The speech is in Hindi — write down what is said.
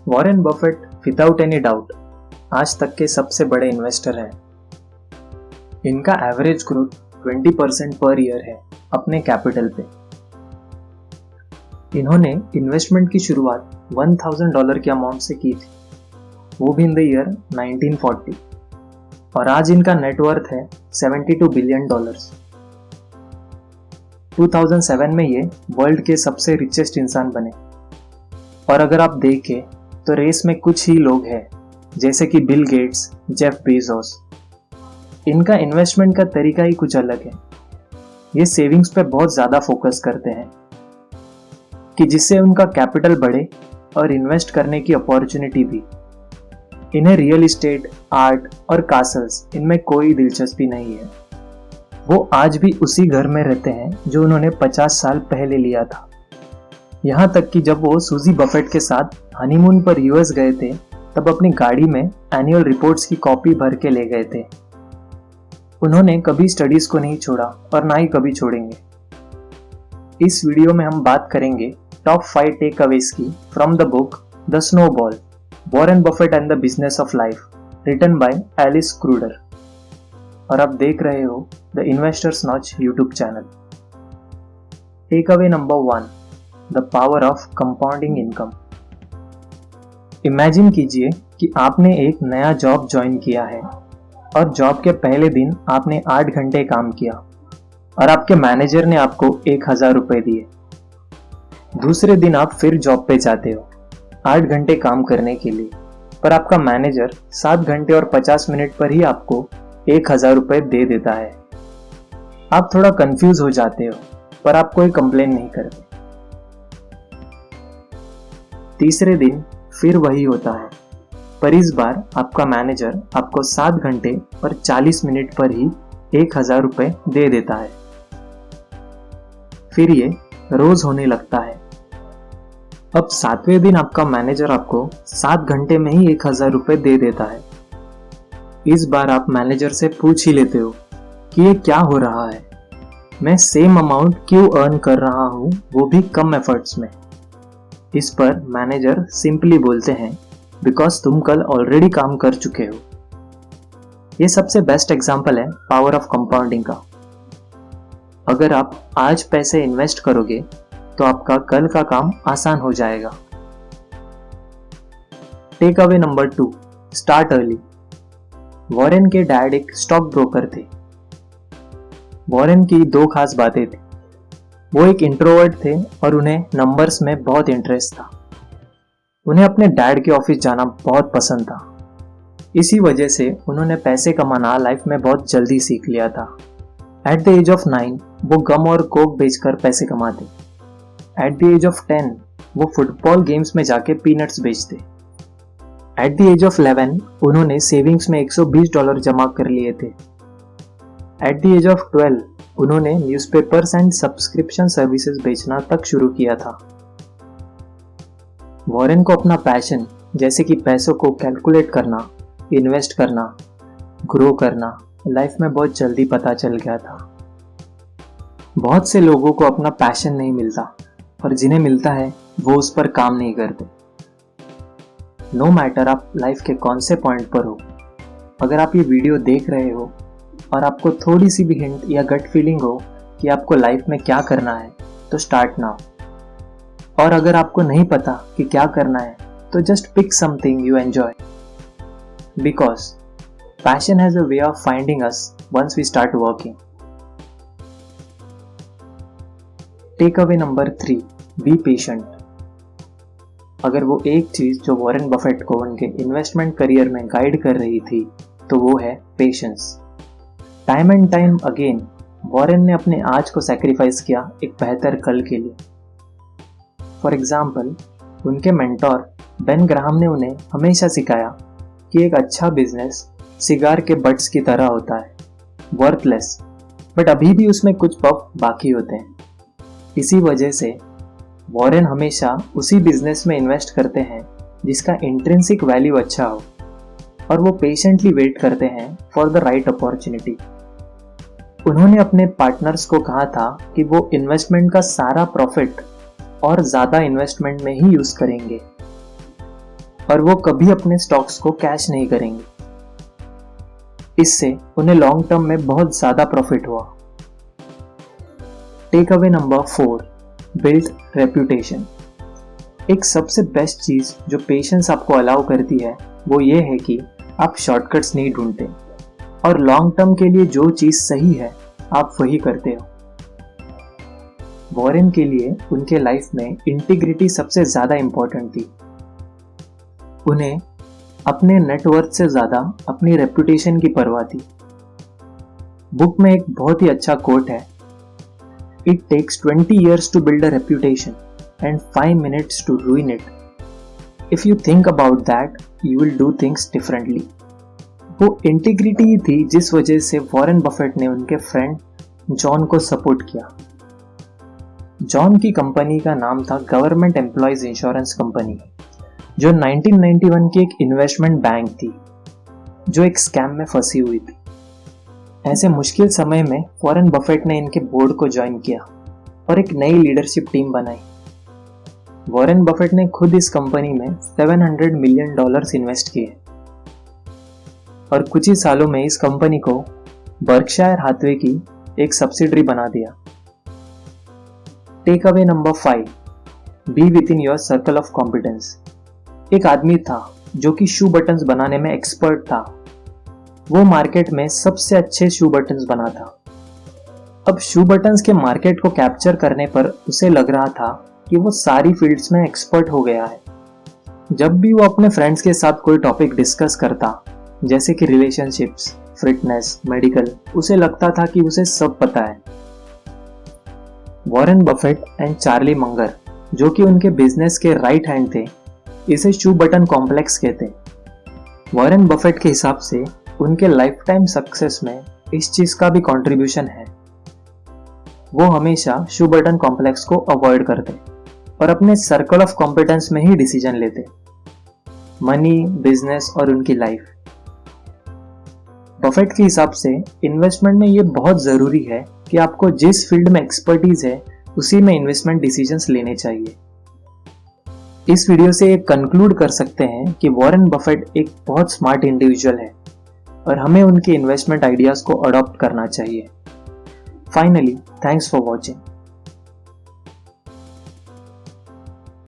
Warren Buffett without any doubt आज तक के सबसे बड़े इन्वेस्टर हैं। इनका एवरेज ग्रोथ 20% पर ईयर है अपने कैपिटल पे। इन्होंने इन्वेस्टमेंट की शुरुआत $1000 के अमाउंट से की थी, वो भी इन द ईयर 1940, और आज इनका नेटवर्थ है $72 बिलियन। 2007 में ये वर्ल्ड के सबसे रिचेस्ट इंसान बने। और अगर आप देखें तो रेस में कुछ ही लोग हैं जैसे कि बिल गेट्स, जेफ बेजोस। इनका इन्वेस्टमेंट का तरीका ही कुछ अलग है। ये सेविंग्स पे बहुत ज़्यादा फोकस करते हैं कि जिससे उनका कैपिटल बढ़े और इन्वेस्ट करने की अपॉर्चुनिटी भी। इन्हें रियल इस्टेट, आर्ट और कासल्स इनमें कोई दिलचस्पी नहीं है। वो आज भी उसी घर में रहते हैं जो उन्होंने 50 साल पहले लिया था। यहाँ तक कि जब वो सूजी बफेट के साथ हनीमून पर यूएस गए थे तब अपनी गाड़ी में एनुअल रिपोर्ट्स की कॉपी भर के ले गए थे। उन्होंने कभी स्टडीज को नहीं छोड़ा और ना ही कभी छोड़ेंगे। इस वीडियो में हम बात करेंगे टॉप 5 टेक अवेज की from the book the snowball, Warren Buffett and the business of life, written by Alice Schroeder. और आप देख रहे हो the investors notch YouTube channel. Takeaway number 1, the power of compounding income. Imagine कीजिए कि आपने एक नया जॉब ज्वाइन किया है और जॉब के पहले दिन आपने 8 घंटे काम किया और आपके मैनेजर ने आपको 1000 रुपये दिए। दूसरे दिन आप फिर जॉब पे जाते हो 8 घंटे काम करने के लिए, पर आपका मैनेजर 7 घंटे और 50 मिनट पर ही आपको 1000 रुपये दे देता है। आप थोड़ा कंफ्यूज हो जाते हो, पर आप कोई कंप्लेन नहीं करते। तीसरे दिन फिर वही होता है, पर इस बार आपका मैनेजर आपको 7 घंटे और 40 मिनट पर ही 1000 रुपये दे देता है। फिर ये रोज होने लगता है। अब 7वें दिन आपका मैनेजर आपको 7 घंटे में ही 1000 रुपये दे देता है। इस बार आप मैनेजर से पूछ ही लेते हो कि ये क्या हो रहा है, मैं सेम अमाउंट क्यों अर्न कर रहा हूँ, वो भी कम एफर्ट्स में। इस पर मैनेजर सिंपली बोलते हैं बिकॉज तुम कल ऑलरेडी काम कर चुके हो। ये सबसे बेस्ट एग्जाम्पल है पावर ऑफ कंपाउंडिंग का। अगर आप आज पैसे इन्वेस्ट करोगे तो आपका कल का काम आसान हो जाएगा। Takeaway number 2, start early. Warren के डैड एक स्टॉक ब्रोकर थे। वॉरेन की 2 खास बातें थी। वो एक इंट्रोवर्ट थे और उन्हें नंबर्स में बहुत इंटरेस्ट था। उन्हें अपने डैड के ऑफिस जाना बहुत पसंद था। इसी वजह से उन्होंने पैसे कमाना लाइफ में बहुत जल्दी सीख लिया था। एट द एज ऑफ 9 वो गम और कोक बेचकर पैसे कमाते। एट द एज ऑफ 10 वो फुटबॉल गेम्स में जाके पीनट्स बेचते। एट द एज ऑफ 11 उन्होंने सेविंग्स में $120 जमा कर लिए थे। एट द एज ऑफ 12 उन्होंने न्यूज़पेपर्स एंड सब्सक्रिप्शन सर्विसेज बेचना तक शुरू किया था। वॉरेन को अपना पैशन जैसे कि पैसों को कैलकुलेट करना, इन्वेस्ट करना, ग्रो करना लाइफ में बहुत जल्दी पता चल गया था। बहुत से लोगों को अपना पैशन नहीं मिलता, और जिन्हें मिलता है वो उस पर काम नहीं करते। नो मैटर आप लाइफ के कौन से पॉइंट पर हो, अगर आप ये वीडियो देख रहे हो और आपको थोड़ी सी भी हिंट या गट फीलिंग हो कि आपको लाइफ में क्या करना है तो स्टार्ट नाउ। और अगर आपको नहीं पता कि क्या करना है तो just pick something you enjoy, because passion has a way of finding us once we start working. Takeaway number 3, be patient. अगर वो एक चीज जो वॉरेन बफेट को उनके इन्वेस्टमेंट करियर में गाइड कर रही थी तो वो है patience. Time and time again Warren ने अपने आज को सैक्रिफाइस किया एक बेहतर कल के लिए। फॉर एग्जाम्पल, उनके मेंटोर बेन ग्राहम ने उन्हें हमेशा सिखाया कि एक अच्छा बिजनेस सिगार के बट्स की तरह होता है, वर्थलेस, बट अभी भी उसमें कुछ पफ बाकी होते हैं। इसी वजह से वॉरेन हमेशा उसी बिजनेस में इन्वेस्ट करते हैं जिसका इंट्रिंसिक वैल्यू अच्छा हो, और वो पेशेंटली वेट करते हैं फॉर द राइट अपॉर्चुनिटी। उन्होंने अपने पार्टनर्स को कहा था कि वो इन्वेस्टमेंट का सारा प्रॉफिट और ज़्यादा इन्वेस्टमेंट में ही यूज़ करेंगे। और वो कभी अपने स्टॉक्स को कैश नहीं करेंगे। इससे उन्हें लॉन्ग टर्म में बहुत ज्यादा प्रॉफिट हुआ। Takeaway number 4, build reputation. एक सबसे बेस्ट चीज जो पेशेंस आपको अलाउ करती है वो ये है कि आप शॉर्टकट्स नहीं ढूंढते और लॉन्ग टर्म के लिए जो चीज सही है आप वही करते हो। वॉरेन के लिए उनके लाइफ में इंटीग्रिटी सबसे ज्यादा इंपॉर्टेंट थी। उन्हें अपने नेटवर्थ से ज्यादा अपनी रेपुटेशन की परवाह थी। बुक में एक बहुत ही अच्छा कोट है, it takes 20 years to build a reputation and 5 minutes to ruin it. If you think about that, you will do things differently. वो इंटीग्रिटी ही थी जिस वजह से वॉरेन बफेट ने उनके फ्रेंड जॉन को सपोर्ट किया। जॉन की कंपनी का नाम था गवर्नमेंट एम्प्लॉयज इंश्योरेंस कंपनी, जो 1991 की एक इन्वेस्टमेंट बैंक थी जो एक स्कैम में फंसी हुई थी। ऐसे मुश्किल समय में वॉरेन बफेट ने इनके बोर्ड को ज्वाइन किया और एक नई लीडरशिप टीम बनाई। वॉरेन बफेट ने खुद इस कंपनी में $700 मिलियन इन्वेस्ट किए और कुछ ही सालों में इस कंपनी को बर्कशायर हाथवे की एक सब्सिडरी बना दिया। Takeaway number 5, be within your circle of competence. एक आदमी था जो कि शू बटन्स बनाने में एक्सपर्ट था। वो मार्केट में सबसे अच्छे शू बटन्स बना था। अब शू बटन्स के मार्केट को कैप्चर करने पर उसे लग रहा था कि वो सारी फील्ड्स में एक्सपर्ट हो गया है। जब भी वो अपने फ्रेंड्स के साथ कोई टॉपिक डिस्कस करता, जैसे कि रिलेशनशिप्स, फिटनेस, मेडिकल, उसे लगता था कि उसे सब पता है। Warren Buffett and Charlie Munger, जो कि उनके बिजनेस के राइट हैंड थे, इसे शू बटन कॉम्प्लेक्स कहते हैं। वॉरेन बफेट के हिसाब से उनके लाइफ टाइम सक्सेस में इस चीज का भी कंट्रीब्यूशन है। वो हमेशा शू बटन कॉम्प्लेक्स को अवॉइड करते और अपने सर्कल ऑफ कॉम्पिटेंस में ही डिसीजन लेते, मनी, बिजनेस और उनकी लाइफ। बफेट के हिसाब से इन्वेस्टमेंट में ये बहुत जरूरी है कि आपको जिस फील्ड में एक्सपर्टीज है उसी में इन्वेस्टमेंट डिसीजंस लेने चाहिए। इस वीडियो से एक कंक्लूड कर सकते हैं कि वॉरेन बफेट एक बहुत स्मार्ट इंडिविजुअल है और हमें उनके इन्वेस्टमेंट आइडियाज को अडॉप्ट करना चाहिए। Finally, thanks for watching.